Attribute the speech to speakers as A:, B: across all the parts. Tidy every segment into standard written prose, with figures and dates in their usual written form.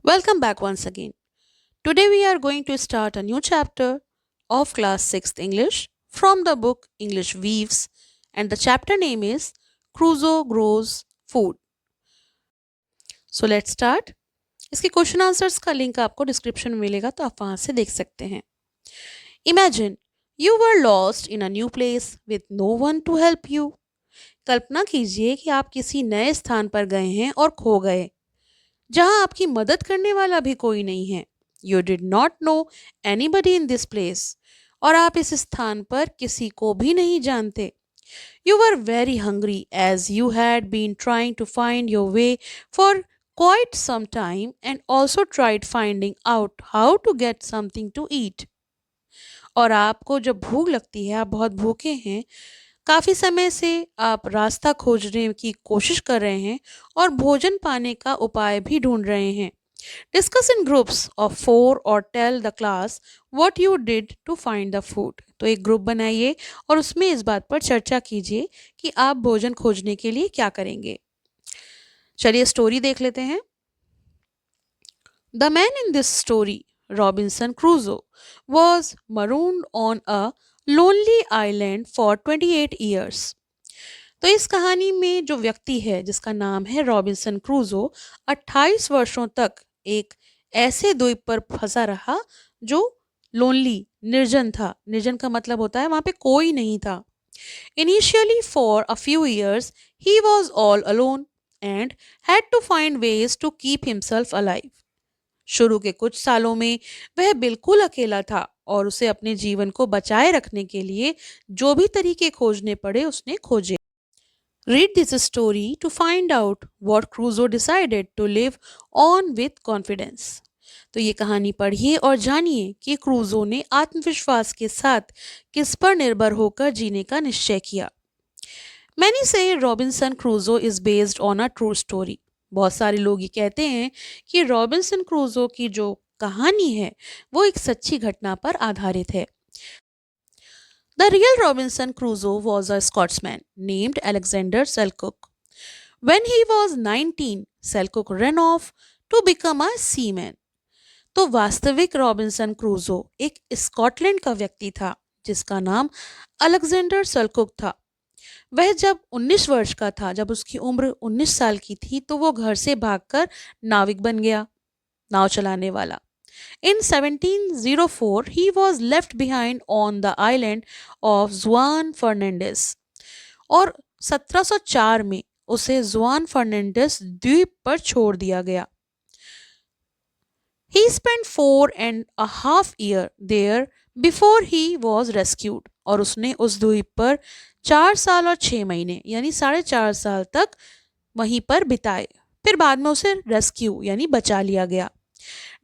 A: Welcome back once again. Today we are going to start a new chapter of class 6th English from the book English Weaves, and the chapter name is Crusoe Grows Food. So let's start. इसके question answers का link आपको description में मिलेगा, तो आप वहां से देख सकते हैं. Imagine you were lost in a new place with no one to help you. कल्पना कीजिए कि आप किसी नए स्थान पर गए हैं और खो गए, जहां आपकी मदद करने वाला भी कोई नहीं है. You did not know anybody in this place. और आप इस स्थान पर किसी को भी नहीं जानते. You were very hungry as you had been trying to find your way for quite some time and also tried finding out how to get something to eat. और आपको जब भूख लगती है, आप बहुत भूखे हैं, काफ़ी समय से आप रास्ता खोजने की कोशिश कर रहे हैं और भोजन पाने का उपाय भी ढूंढ रहे हैं. डिस्कस इन ग्रुप्स ऑफ 4 और tell the class what you did to find the food. तो एक ग्रुप बनाइए और उसमें इस बात पर चर्चा कीजिए कि आप भोजन खोजने के लिए क्या करेंगे. चलिए स्टोरी देख लेते हैं. The man in this story, Robinson Crusoe, was marooned on a lonely island for 28 years. तो इस कहानी में जो व्यक्ति है जिसका नाम है रॉबिन्सन क्रूजो, 28 वर्षों तक एक ऐसे द्वीप पर फंसा रहा जो लोनली, निर्जन था. निर्जन का मतलब होता है वहां पे कोई नहीं था. Initially for a few years he was all alone and had to find ways to keep himself alive. शुरू के कुछ सालों में वह बिल्कुल अकेला था और उसे अपने जीवन को बचाए रखने के लिए जो भी तरीके खोजने पड़े उसने खोजे. Read this story to find out what Crusoe decided to live on with confidence. तो ये कहानी पढ़िए और जानिए कि क्रूजो ने आत्मविश्वास के साथ किस पर निर्भर होकर जीने का निश्चय किया. Many say Robinson Crusoe is based on a true story. बहुत सारे लोग ये कहते हैं कि रॉबिन्सन क्रूजो की जो कहानी है वो एक सच्ची घटना पर आधारित है. The real Robinson Crusoe was a Scotsman named Alexander Selkirk. When he was 19, Selkirk ran off to become a seaman. तो वास्तविक रॉबिन्सन क्रूजो एक स्कॉटलैंड का व्यक्ति था जिसका नाम अलेक्जेंडर सेल्कुक था. वह जब 19 वर्ष का था, जब उसकी उम्र 19 साल की थी, तो वो घर से भागकर नाविक बन गया, नाव चलाने वाला. In 1704, he was left behind on the island of Juan Fernandez. और 1704 में उसे जुआन फर्नांडिस द्वीप पर छोड़ दिया गया. He spent 4.5 years there before he was rescued. और उसने उस द्वीप पर 4 साल और 6 महीने यानी 4.5 साल तक वहीं पर बिताए. फिर बाद में उसे रेस्क्यू यानी बचा लिया गया.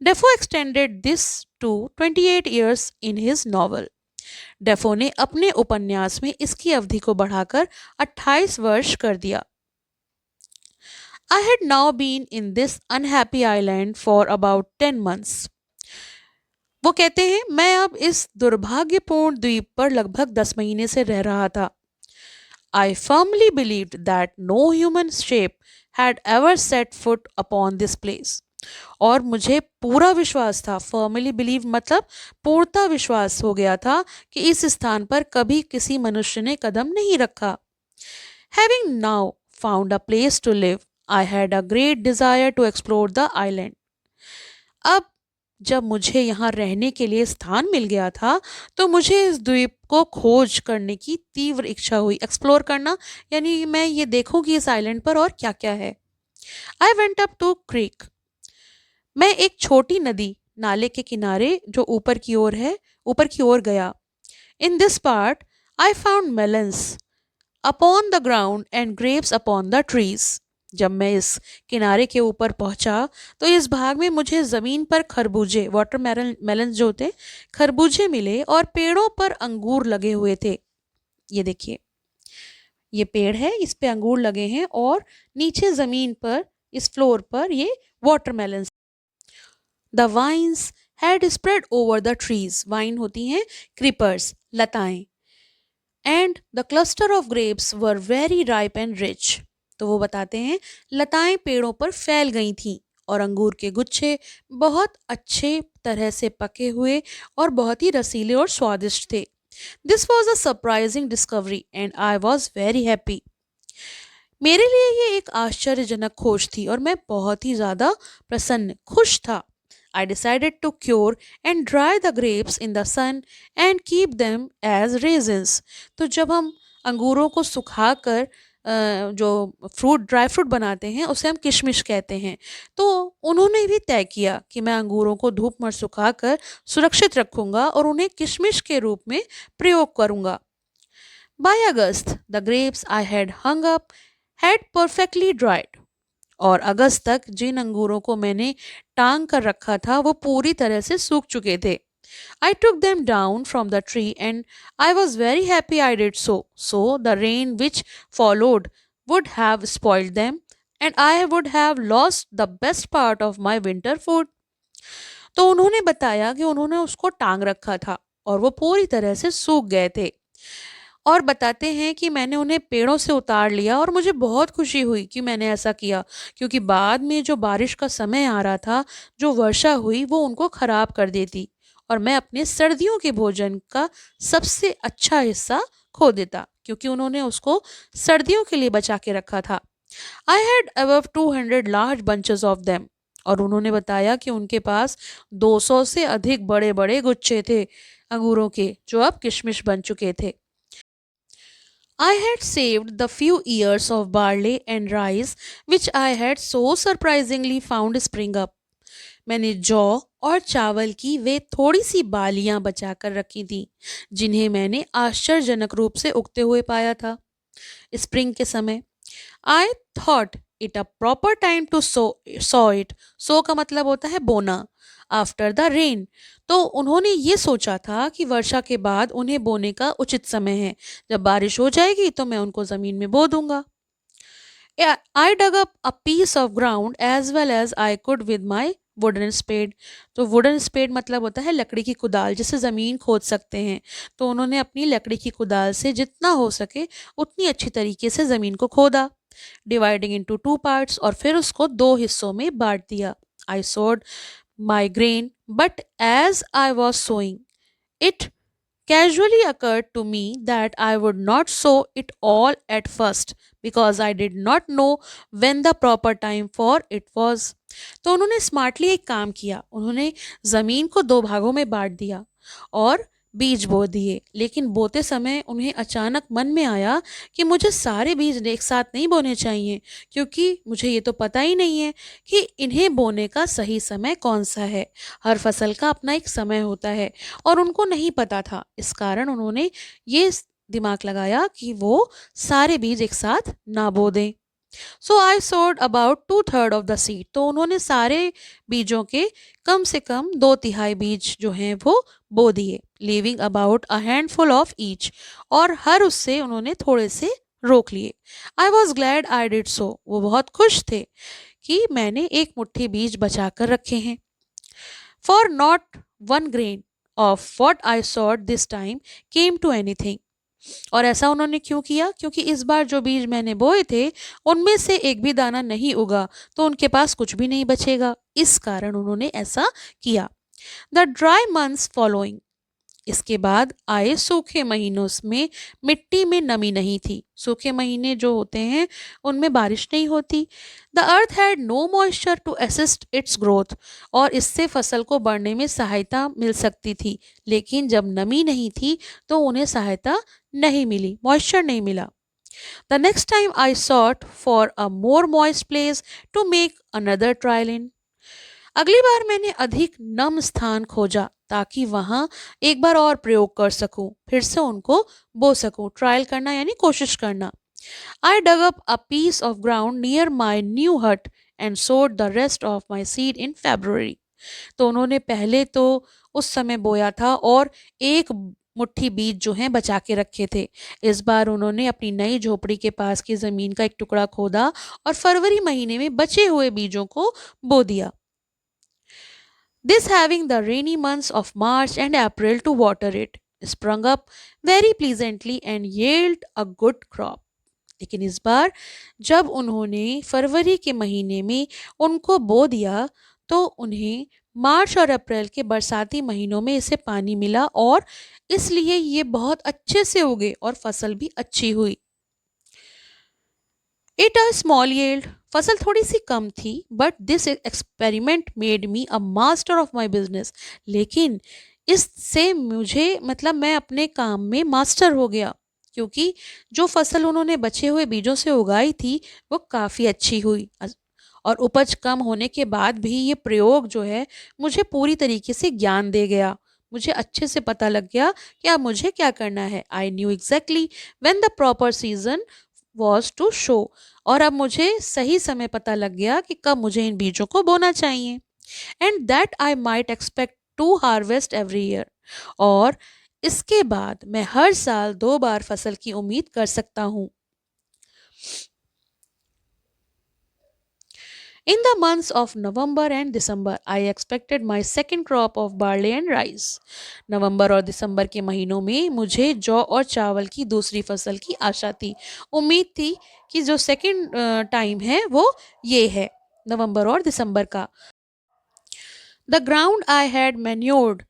A: Defoe extended this to 28 years in his novel. Defoe ने अपने उपन्यास में इसकी अवधि को बढ़ाकर 28 वर्ष कर दिया. I had now been in this unhappy island for about 10 months. वो कहते हैं मैं अब इस दुर्भाग्यपूर्ण द्वीप पर लगभग 10 महीने से रह रहा था. I firmly believed that no human shape had ever set foot upon this place. और मुझे पूरा विश्वास था, फर्मली बिलीव मतलब पूर्णता विश्वास हो गया था कि इस स्थान पर कभी किसी मनुष्य ने कदम नहीं रखा. Having now found a place to live, I had a great desire to explore the island. अब जब मुझे यहाँ रहने के लिए स्थान मिल गया था, तो मुझे इस द्वीप को खोज करने की तीव्र इच्छा हुई. एक्सप्लोर करना यानी मैं ये देखूं कि इस आइलैंड पर और क्या क्या है. I went up to creek. मैं एक छोटी नदी, नाले के किनारे जो ऊपर की ओर गया. In this part I found melons upon the ground and grapes upon the trees. जब मैं इस किनारे के ऊपर पहुंचा तो इस भाग में मुझे जमीन पर खरबूजे, वाटर मेलन जो थे, खरबूजे मिले और पेड़ों पर अंगूर लगे हुए थे. ये देखिए, ये पेड़ है, इस पे अंगूर लगे हैं और नीचे जमीन पर, इस फ्लोर पर ये watermelon. The vines had spread over the trees. Vine होती हैं क्रीपर्स, लताएं. And the cluster of grapes were very ripe and rich. तो वो बताते हैं लताएं पेड़ों पर फैल गई थीं और अंगूर के गुच्छे बहुत अच्छे तरह से पके हुए और बहुत ही रसीले और स्वादिष्ट थे। This was a surprising discovery and I was very happy. मेरे लिए ये एक आश्चर्यजनक खोज थी और मैं बहुत ही ज़्यादा प्रसन्न खुश था। I decided to cure and dry the grapes in the sun and keep them as raisins. तो जब हम अंगूरों को सुखाकर जो ड्राई फ्रूट बनाते हैं उसे हम किशमिश कहते हैं। तो उन्होंने भी तय किया कि मैं अंगूरों को धूप में सुखाकर सुरक्षित रखूंगा और उन्हें किशमिश के रूप में प्रयोग करूंगा। By August, the grapes I had hung up had perfectly dried. और अगस्त तक जिन अंगूरों को मैंने टांग कर रखा था वो पूरी तरह से सूख चुके थे। I took them down from the tree and I was very happy I did so. So the rain which followed would have spoiled them and I would have lost the best part of my winter food. तो उन्होंने बताया कि उन्होंने उसको टांग रखा था और वो पूरी तरह से सूख गए थे और बताते हैं कि मैंने उन्हें पेड़ों से उतार लिया और मुझे बहुत खुशी हुई कि मैंने ऐसा किया, क्योंकि बाद में जो बारिश का समय आ रहा था, जो वर्षा हुई वो उनको खराब कर देती और मैं अपने सर्दियों के भोजन का सबसे अच्छा हिस्सा खो देता, क्योंकि उन्होंने उसको सर्दियों के लिए बचा के रखा था। I had above 200 large bunches of them. और उन्होंने बताया कि उनके पास 200 से अधिक बड़े बड़े गुच्छे थे अंगूरों के, जो अब किशमिश बन चुके थे। I had saved the few ears of barley and rice which I had so surprisingly found spring up. मैंने जौ और चावल की वे थोड़ी सी बालियां बचाकर रखी थी जिन्हें मैंने आश्चर्यजनक रूप से उगते हुए पाया था स्प्रिंग के समय। I thought it a proper time to sow it. Sow का मतलब होता है बोना। After the rain. तो उन्होंने ये सोचा था कि वर्षा के बाद उन्हें बोने का उचित समय है। जब बारिश हो जाएगी तो मैं उनको जमीन में बो दूंगा। I dug up a piece of ground as well as I could with my wooden spade. तो वुडन स्पेड मतलब होता है लकड़ी की कुदाल जिससे ज़मीन खोद सकते हैं। तो उन्होंने अपनी लकड़ी की कुदाल से जितना हो सके उतनी अच्छी तरीके से ज़मीन को खोदा, डिवाइडिंग इनटू टू पार्ट्स, और फिर उसको दो हिस्सों में बांट दिया। आई सोड my grain, but as I was sowing, it casually occurred to me that I would not sow it all at first because I did not know when the proper time for it was. तो उन्होंने smartly एक काम किया, उन्होंने ज़मीन को दो भागों में बांट दिया और बीज बो दिए, लेकिन बोते समय उन्हें अचानक मन में आया कि मुझे सारे बीज एक साथ नहीं बोने चाहिए, क्योंकि मुझे ये तो पता ही नहीं है कि इन्हें बोने का सही समय कौन सा है। हर फसल का अपना एक समय होता है और उनको नहीं पता था। इस कारण उन्होंने ये दिमाग लगाया कि वो सारे बीज एक साथ ना बो दें। सो आई सोड अबाउट 2/3 ऑफ द सीड। तो उन्होंने सारे बीजों के कम से कम 2/3 बीज जो हैं वो बो दिए, leaving about a handful of each. और हर उससे उन्होंने थोड़े से रोक लिए। I was glad I did so. वो बहुत खुश थे कि मैंने एक मुट्ठी बीज बचा कर रखे हैं। For not one grain of what I sowed this time came to anything. और ऐसा उन्होंने क्यों किया? क्योंकि इस बार जो बीज मैंने बोए थे उनमें से एक भी दाना नहीं उगा, तो उनके पास कुछ भी नहीं बचेगा। इस कारण उन्होंने ऐसा किया। The dry months following. इसके बाद आए सूखे महीनों में मिट्टी में नमी नहीं थी। सूखे महीने जो होते हैं उनमें बारिश नहीं होती। The earth had no moisture to assist its growth. और इससे फसल को बढ़ने में सहायता मिल सकती थी, लेकिन जब नमी नहीं थी तो उन्हें सहायता नहीं मिली, मॉइस्चर नहीं मिला। The next time I sought for a more moist place to make another trial in. अगली बार मैंने अधिक नम स्थान खोजा ताकि वहां एक बार और प्रयोग कर सकूं, फिर से उनको बो सकूं। ट्रायल करना यानी कोशिश करना। I dug up a piece of ground near my new hut and sowed the rest of my seed in February. तो उन्होंने पहले तो उस समय बोया था और एक मुट्ठी बीज जो हैं बचा के रखे थे। इस बार उन्होंने अपनी नई झोपड़ी के पास की जमीन का एक टुकड़ा खोदा और फरवरी महीने में बचे हुए बीजों को बो दिया। This, having the rainy months of March and April to water it, sprung up very pleasantly and yielded a good crop. लेकिन इस बार जब उन्होंने फरवरी के महीने में उनको बो दिया तो उन्हें मार्च और अप्रैल के बरसाती महीनों में इसे पानी मिला और इसलिए ये बहुत अच्छे से उगे और फसल भी अच्छी हुई। इट अ स्मॉल यील्ड, फसल थोड़ी सी कम थी, but this experiment made me a master of my business. लेकिन इससे मुझे मतलब मैं अपने काम में मास्टर हो गया, क्योंकि जो फसल उन्होंने बचे हुए बीजों से उगाई थी वो काफ़ी अच्छी हुई। और उपज कम होने के बाद भी ये प्रयोग जो है मुझे पूरी तरीके से ज्ञान दे गया। मुझे अच्छे से पता लग गया कि अब मुझे क्या करना है। I knew exactly when the proper season was to sow. और अब मुझे सही समय पता लग गया कि कब मुझे इन बीजों को बोना चाहिए। And that I might expect to harvest every year. और इसके बाद मैं हर साल 2 बार फसल की उम्मीद कर सकता हूँ। In the months of November and December, I expected my second crop of barley and rice. नवंबर और दिसंबर के महीनों में मुझे जौ और चावल की दूसरी फसल की आशा थी। उम्मीद थी कि जो सेकंड टाइम है वो ये है, नवंबर और दिसंबर का। The ground I had manured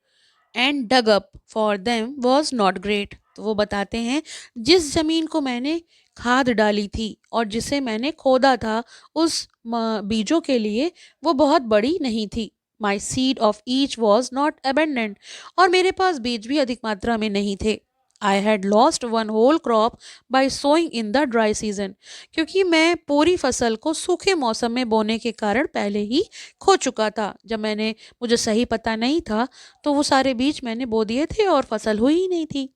A: and dug up for them was not great. तो वो बताते हैं जिस जमीन को मैंने खाद डाली थी और जिसे मैंने खोदा था उस बीजों के लिए वो बहुत बड़ी नहीं थी। My seed of each was not abundant. और मेरे पास बीज भी अधिक मात्रा में नहीं थे। I had lost one whole crop by sowing in the dry season. क्योंकि मैं पूरी फसल को सूखे मौसम में बोने के कारण पहले ही खो चुका था। जब मुझे सही पता नहीं था तो वो सारे बीज मैंने बो दिए थे और फसल हुई ही नहीं थी।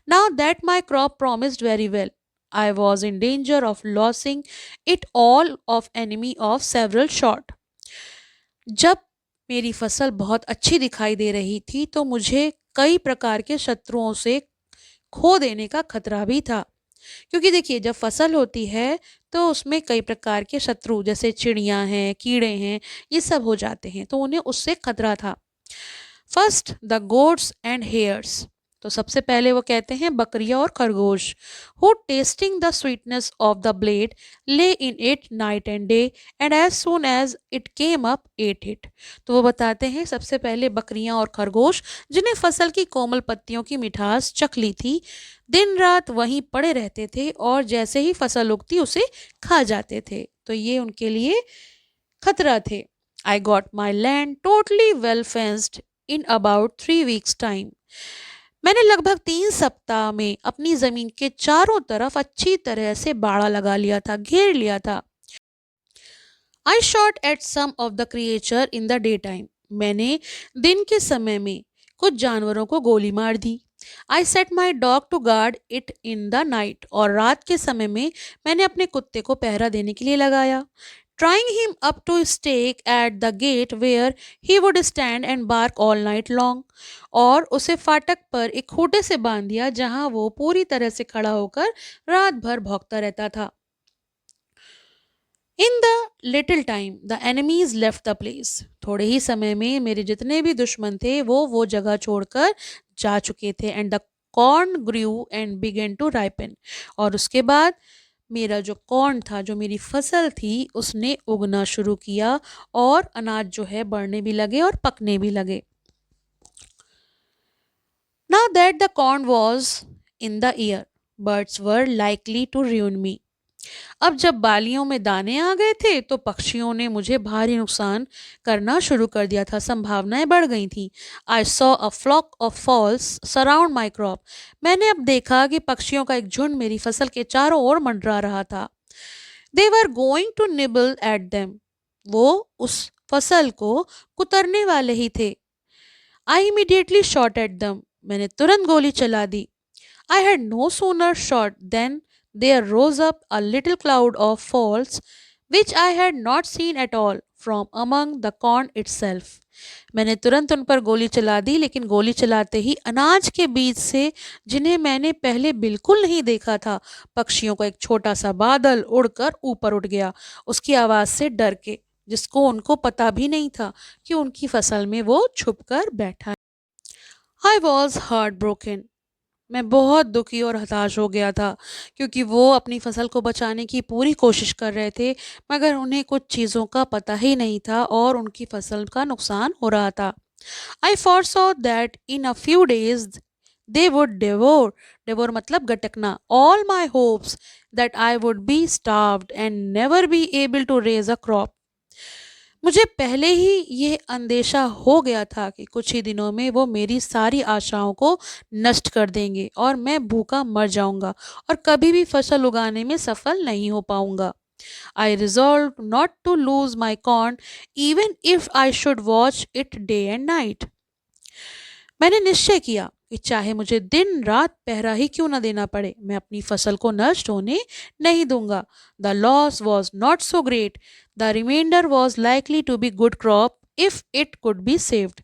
A: Now that my crop promised very well, I was in danger of losing it all of enemy of several shot. जब मेरी फसल बहुत अच्छी दिखाई दे रही थी तो मुझे कई प्रकार के शत्रुओं से खो देने का खतरा भी था। क्योंकि देखिए जब फसल होती है तो उसमें कई प्रकार के शत्रु जैसे चिड़िया हैं, कीड़े हैं, ये सब हो जाते हैं, तो उन्हें उससे खतरा था। First the goats and hares. तो सबसे पहले वो कहते हैं बकरियां और खरगोश। Who tasting the sweetness of the blade lay in it night and day and as soon as it came up ate it. तो वो बताते हैं सबसे पहले बकरियां और खरगोश जिन्हें फसल की कोमल पत्तियों की मिठास चख ली थी, दिन रात वहीं पड़े रहते थे और जैसे ही फसल उगती उसे खा जाते थे। तो ये उनके लिए खतरा थे। I got my land totally well fenced in about 3 weeks time. मैंने लगभग 3 सप्ताह में अपनी जमीन के चारों तरफ अच्छी तरह से बाड़ा लगा लिया था, घेर लिया था। I shot at some of the creature in the day time. मैंने दिन के समय में कुछ जानवरों को गोली मार दी। I set my dog to guard it in the night. और रात के समय में मैंने अपने कुत्ते को पहरा देने के लिए लगाया। Tying him up to a stake at the gate where he would stand and bark all night long। और उसे फाटक पर एक खूंटे से बांध दिया जहां वो पूरी तरह से खड़ा होकर रात भर भौंकता रहता था। In the little time the enemies left the place. थोड़े ही समय में मेरे जितने भी दुश्मन थे वो जगह छोड़कर जा चुके थे। And the corn grew and began to ripen. और उसके बाद मेरा जो कॉर्न था, जो मेरी फसल थी, उसने उगना शुरू किया और अनाज जो है बढ़ने भी लगे और पकने भी लगे। Now that the corn was in the ear birds were likely to ruin me. अब जब बालियों में दाने आ गए थे तो पक्षियों ने मुझे भारी नुकसान करना शुरू कर दिया था, संभावनाएं बढ़ गई थी। I saw a flock of fowls surround my crop. मैंने अब देखा कि पक्षियों का एक झुंड मेरी फसल के चारों ओर मंडरा रहा था। They were going to nibble at them. वो उस फसल को कुतरने वाले ही थे। आई इमीडिएटली शॉट एट दम। मैंने तुरंत गोली चला दी। I had no sooner shot than there rose up a little cloud of falls which I had not seen at all from among the corn itself। मैंने तुरंत उन पर गोली चला दी, लेकिन गोली चलाते ही अनाज के बीच से, जिन्हें मैंने पहले बिल्कुल नहीं देखा था, पक्षियों का एक छोटा सा बादल उड़कर ऊपर उठ गया, उसकी आवाज़ से डर के, जिसको उनको पता भी नहीं था कि उनकी फसल में वो छुप कर बैठा है। I was heart broken. मैं बहुत दुखी और हताश हो गया था क्योंकि वो अपनी फसल को बचाने की पूरी कोशिश कर रहे थे, मगर उन्हें कुछ चीज़ों का पता ही नहीं था और उनकी फसल का नुकसान हो रहा था। I foresaw that in a few days they would devour मतलब गटकना, all my hopes that I would be starved and never be able to raise a crop. मुझे पहले ही ये अंदेशा हो गया था कि कुछ ही दिनों में वो मेरी सारी आशाओं को नष्ट कर देंगे और मैं भूखा मर जाऊंगा और कभी भी फसल उगाने में सफल नहीं हो पाऊंगा। I resolved not to lose my corn even if I should watch it day and night. मैंने निश्चय किया कि चाहे मुझे दिन रात पहरा ही क्यों न देना पड़े, मैं अपनी फसल को नष्ट होने नहीं दूंगा। The loss was not so great, the remainder was likely to be good crop if it could be saved.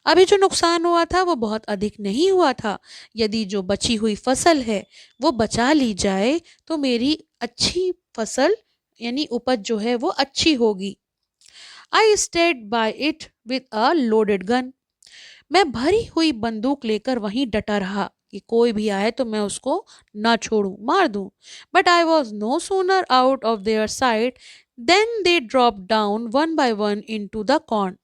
A: अभी जो नुकसान हुआ था वो बहुत अधिक नहीं हुआ था। यदि जो बची हुई फसल है वो बचा ली जाए तो मेरी अच्छी फसल यानी उपज जो है वो अच्छी होगी। I stayed by it with a loaded gun. मैं भरी हुई बंदूक लेकर वहीं डटा रहा कि कोई भी आए तो मैं उसको ना छोड़ूं, मार दूं। But I was no sooner out of their sight than they drop down one by one into the corn.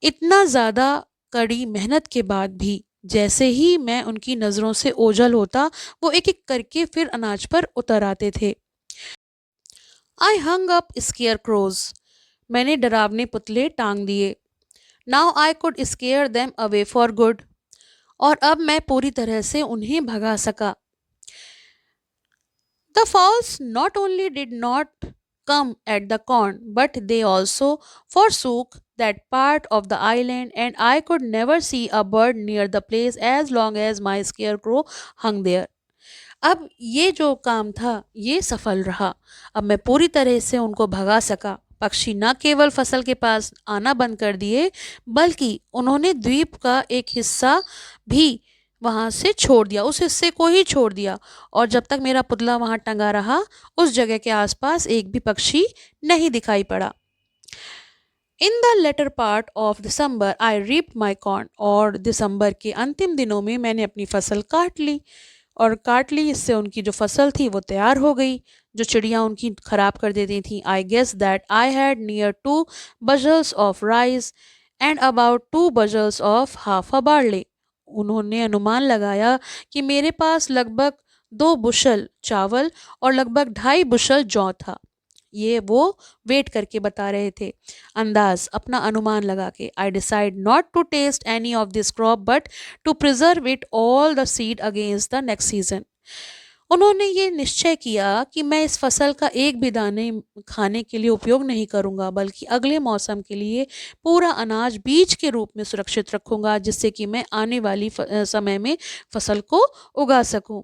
A: इतना ज्यादा कड़ी मेहनत के बाद भी जैसे ही मैं उनकी नजरों से ओझल होता, वो एक एक करके फिर अनाज पर उतर आते थे। आई हंग अप स्केयर क्रोज। मैंने डरावने पुतले टांग दिए। Now I could square them away for good. और अब मैं पूरी तरह से उन्हें भगा सका। The fowls not only did not come at the corn, but they also forsook that part of the island, and I could never see a bird near the place as long as my scarecrow hung there. अब ये जो काम था ये सफल रहा। अब मैं पूरी तरह से उनको भगा सका। पक्षी न केवल फसल के पास आना बंद कर दिए, बल्कि उन्होंने द्वीप का एक हिस्सा भी वहां से छोड़ दिया, उस हिस्से को ही छोड़ दिया। और जब तक मेरा पुतला वहां टंगा रहा, उस जगह के आसपास एक भी पक्षी नहीं दिखाई पड़ा। In the latter part of December I reap my corn. और दिसंबर के अंतिम दिनों में मैंने अपनी फसल काट ली। इससे उनकी जो फसल थी वो तैयार हो गई, जो चिड़िया उनकी खराब कर देती थी। I guess that I had near 2 bushels of rice and about 2 bushels of half a barley. उन्होंने अनुमान लगाया कि मेरे पास लगभग 2 बुशल चावल और लगभग 2.5 बुशल जौ था। ये वो वेट करके बता रहे थे, अंदाज अपना अनुमान लगा के। I decide not to taste any of this crop but to preserve it all the seed against the next season. उन्होंने ये निश्चय किया कि मैं इस फसल का एक भी दाने खाने के लिए उपयोग नहीं करूंगा, बल्कि अगले मौसम के लिए पूरा अनाज बीज के रूप में सुरक्षित रखूंगा, जिससे कि मैं आने वाली समय में फसल को उगा सकूं।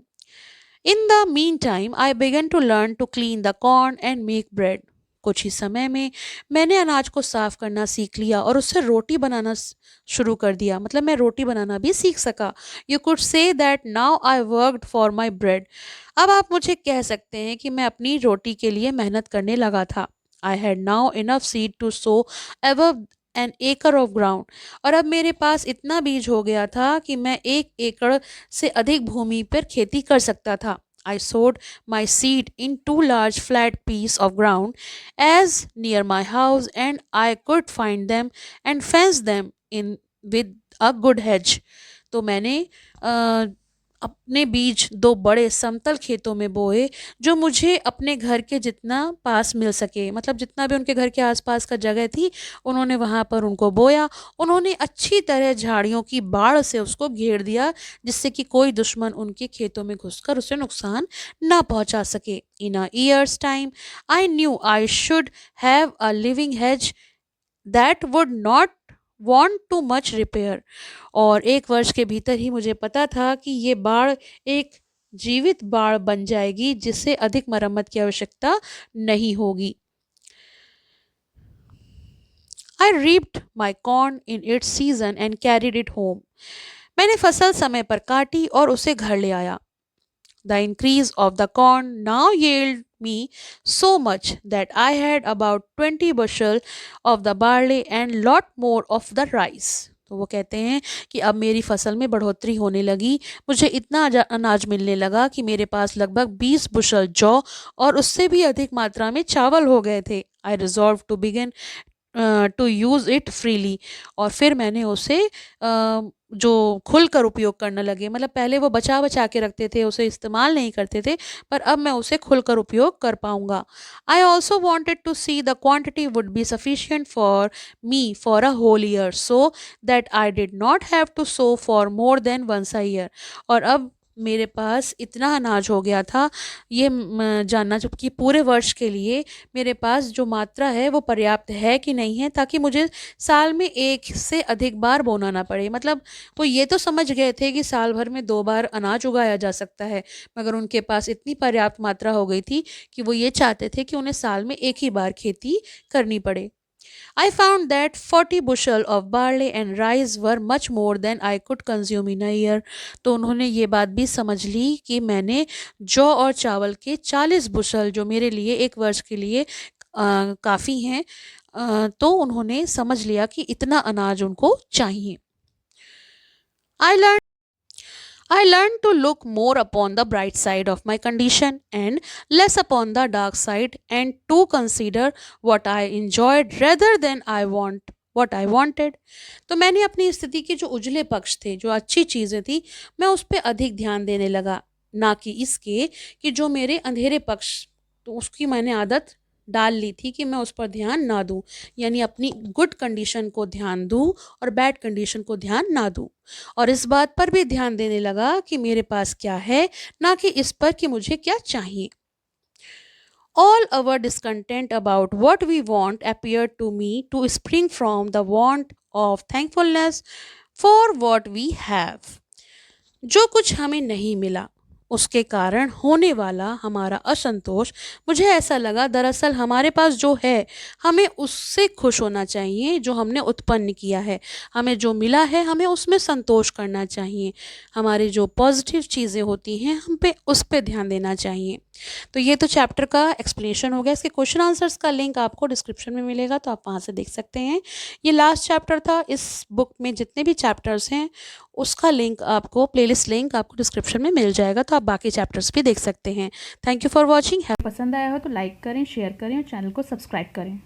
A: In the mean time I began to learn to clean the corn and make bread. कुछ ही समय में मैंने अनाज को साफ करना सीख लिया और उससे रोटी बनाना शुरू कर दिया। मतलब मैं रोटी बनाना भी सीख सका। You could say that now I worked for my bread. अब आप मुझे कह सकते हैं कि मैं अपनी रोटी के लिए मेहनत करने लगा था। I had now enough seed to sow above an acre of ground. और अब मेरे पास इतना बीज हो गया था कि मैं 1 एकड़ से अधिक भूमि पर खेती कर सकता था। I sowed my seed in 2 large flat pieces of ground as near my house, and I could find them and fence them in with a good hedge. तो मैंने अ, अपने बीज 2 बड़े समतल खेतों में बोए, जो मुझे अपने घर के जितना पास मिल सके। मतलब जितना भी उनके घर के आसपास का जगह थी, उन्होंने वहाँ पर उनको बोया। उन्होंने अच्छी तरह झाड़ियों की बाढ़ से उसको घेर दिया, जिससे कि कोई दुश्मन उनके खेतों में घुसकर उसे नुकसान ना पहुंचा सके। In a year's time I knew I should have a living hedge that would not want too much repair. और 1 वर्ष के भीतर ही मुझे पता था कि ये बाढ़ एक जीवित बाढ़ बन जाएगी, जिससे अधिक मरम्मत की आवश्यकता नहीं होगी। I reaped my corn in its season and carried it home. मैंने फसल समय पर काटी और उसे घर ले आया। The increase of the corn now yielded me so much that I had about 20 bushel of the barley and lot more of the rice. तो वो कहते हैं कि अब मेरी फसल में बढ़ोतरी होने लगी, मुझे इतना अनाज मिलने लगा कि मेरे पास लगभग 20 बुशल जौ और उससे भी अधिक मात्रा में चावल हो गए थे। I resolved to begin to use it freely, और फिर मैंने उसे जो खुलकर उपयोग करने लगे, मतलब पहले वो बचा बचा के रखते थे, उसे इस्तेमाल नहीं करते थे, पर अब मैं उसे खुलकर उपयोग कर पाऊंगा। I also wanted to see the quantity would be sufficient for me for a whole year, so that I did not have to sow for more than once a year. और अब मेरे पास इतना अनाज हो गया था, ये जानना कि पूरे वर्ष के लिए मेरे पास जो मात्रा है वो पर्याप्त है कि नहीं है, ताकि मुझे साल में एक से अधिक बार बोना ना पड़े। मतलब वो ये तो समझ गए थे कि साल भर में 2 बार अनाज उगाया जा सकता है, मगर उनके पास इतनी पर्याप्त मात्रा हो गई थी कि वो ये चाहते थे कि उन्हें साल में एक ही बार खेती करनी पड़े। I found that 40 bushel of barley and rice were much more than I could consume in a year. तो उन्होंने ये बात भी समझ ली कि मैंने जौ और चावल के 40 बुशल, जो मेरे लिए एक वर्ष के लिए काफ़ी हैं, तो उन्होंने समझ लिया कि इतना अनाज उनको चाहिए। I learned I learned to look more upon the bright side of my condition and less upon the dark side, and to consider what I enjoyed rather than what I wanted. तो मैंने अपनी स्थिति के जो उजले पक्ष थे, जो अच्छी चीज़ें थी, मैं उस पर अधिक ध्यान देने लगा, ना कि इसके कि जो मेरे अंधेरे पक्ष, तो उसकी मैंने आदत डाल ली थी कि मैं उस पर ध्यान ना दूं, यानी अपनी गुड कंडीशन को ध्यान दूं और बैड कंडीशन को ध्यान ना दूं। और इस बात पर भी ध्यान देने लगा कि मेरे पास क्या है, ना कि इस पर कि मुझे क्या चाहिए। All our discontent about what we want appeared to me to spring from the want of thankfulness for what we have. जो कुछ हमें नहीं मिला, उसके कारण होने वाला हमारा असंतोष, मुझे ऐसा लगा दरअसल हमारे पास जो है, हमें उससे खुश होना चाहिए, जो हमने उत्पन्न किया है। हमें जो मिला है, हमें उसमें संतोष करना चाहिए। हमारी जो पॉजिटिव चीज़ें होती हैं, हम पे उस पे ध्यान देना चाहिए। तो ये तो चैप्टर का एक्सप्लेनेशन हो गया। इसके क्वेश्चन आंसर्स का लिंक आपको डिस्क्रिप्शन में मिलेगा, तो आप वहाँ से देख सकते हैं। ये लास्ट चैप्टर था। इस बुक में जितने भी चैप्टर्स हैं, उसका लिंक आपको, प्लेलिस्ट लिंक आपको डिस्क्रिप्शन में मिल जाएगा, तो आप बाकी चैप्टर्स भी देख सकते हैं। Thank you for watching.
B: पसंद आया हो तो लाइक करें, शेयर करें और चैनल को सब्सक्राइब करें।